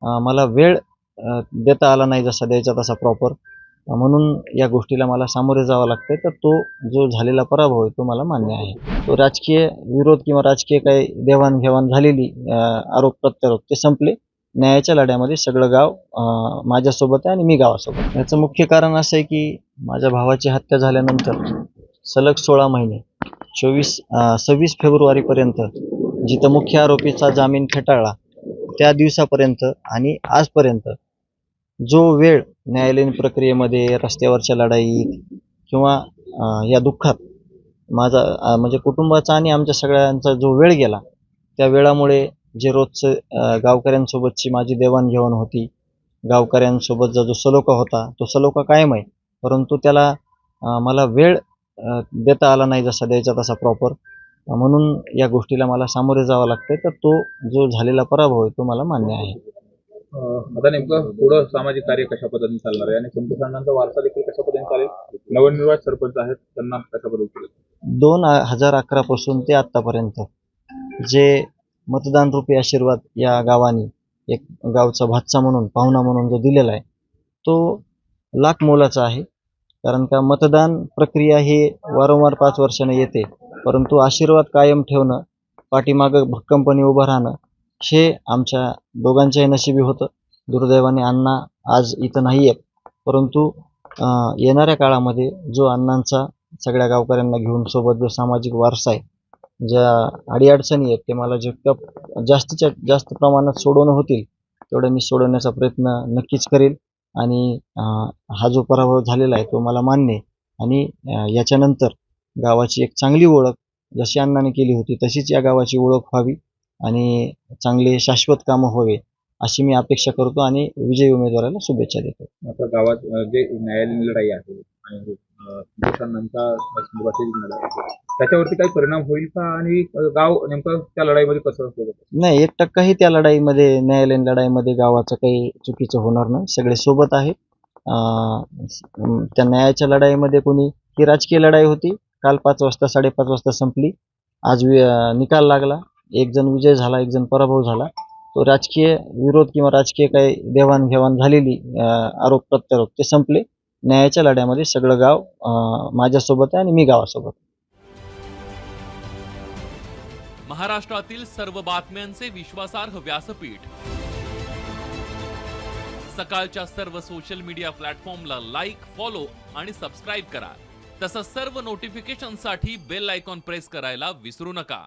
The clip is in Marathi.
मला वेळ देता आला नाही जसा द्यायचा तसा प्रॉपर, म्हणून या गोष्टीला मला सामोरे जावं लागतंय. तर तो जो झालेला पराभव आहे तो मला मान्य आहे. तो राजकीय विरोध किंवा राजकीय काही देवाणघेवाण झालेली आरोप प्रत्यारोप ते संपले. न्यायाच्या लढ्यामध्ये सगळं गाव माझ्यासोबत आहे आणि मी गावासोबत. याचं मुख्य कारण असं आहे की माझ्या भावाची हत्या झाल्यानंतर सलग 16 महिने 26 फेब्रुवारीपर्यंत जिथं मुख्य आरोपीचा जामीन फेटाळला त्या दिवसापर्यंत आणि आजपर्यंत जो वेळ न्यायालयीन प्रक्रियेमध्ये, रस्त्यावरच्या लढाईत किंवा या दुःखात माझा म्हणजे कुटुंबाचा आणि आमच्या सगळ्यांचा जो वेळ गेला, त्या वेळामुळे जे रोजचं गावकऱ्यांसोबतची माझी देवाणघेवाण होती, गावकऱ्यांसोबतचा जो सलोखा होता, तो सलोखा कायम आहे. परंतु त्याला मला वेळ देता आला नाही जसा द्यायचा तसा प्रॉपर, म्हणून या गोष्टीला मला सामोरे जावं लागतंय. तर तो जो झालेला पराभव आहे तो मला मान्य आहे. आता नेमकं पुढं सामाजिक कार्य कशा पद्धतीने चालणार आहे आणि संतोष अण्णांचा वारसा देखील कशा पद्धतीने चालेल? नवनिर्वाचित सरपंच आहेत, त्यांना कशा पद्धतीने? 2011 पासून ते आत्तापर्यंत जे मतदान रूपी आशीर्वाद या गावाने एक गावचा भातसा म्हणून, पाहुणा म्हणून जो दिलेला आहे, तो लाख मोलाचा आहे. कारण का मतदान प्रक्रिया ही वारंवार 5 वर्षांनी येते, परंतु आशीर्वाद कायम ठेवणं, पाठीमागं भक्कमपणे उभं राहणं, हे आमच्या दोघांच्याही नशिबी होतं. दुर्दैवाने अण्णा आज इथं नाही आहेत, परंतु येणाऱ्या काळामध्ये जो अण्णांचा सगळ्या गावकऱ्यांना घेऊन सोबत जो सामाजिक वारसा आहे, ज्या अडीअडचणी आहेत ते मला जितक्या जास्तीच्या जास्त प्रमाणात सोडवणं होतील तेवढं मी सोडवण्याचा प्रयत्न नक्कीच करेल. आणि हा जो पराभव झालेला आहे तो मला मान्य आहे. आणि याच्यानंतर गावाची एक चांगली ओळख जशी अण्णांनी केली होती तशीच या गावाची ओळख व्हावी आणि चांगले शाश्वत कामं व्हावे अशी मी अपेक्षा करतो आणि विजयी उमेदवाराला शुभेच्छा देतो. आता गावात जे न्यायालयीन लढाई आहे आणि संतोष अण्णांचा लढाई आहे, त्याच्यावरती काही परिणाम होईल का आणि गाव नेमकं त्या लढाईमध्ये कसं सोबत? नाही, 1% त्या लढाईमध्ये, न्यायालयीन लढाईमध्ये गावाचं काही चुकीचं होणार नाही. सगळे सोबत आहे. त्या न्यायाच्या लढाईमध्ये ही राजकीय लढाई होती. काल 5 वाजता 5:30 वाजता संपली. आज निकाल लागला. एक जण विजय झाला, एक जण पराभव झाला. तो राजकीय विरोध किंवा राजकीय काही देवाणघेवाण झालेली आरोप प्रत्यारोप ते संपले. न्यायाच्या लढ्यामध्ये सगळं गाव माझ्यासोबत आहे आणि मी गावासोबत. महाराष्ट्रातील सर्व बातम्यांचे विश्वासार्ह व्यासपीठ, सकाळच्या सर्व सोशल मीडिया प्लॅटफॉर्मला लाईक, फॉलो आणि सबस्क्राईब करा. तसंच सर्व नोटिफिकेशनसाठी बेल आयकॉन प्रेस करायला विसरू नका.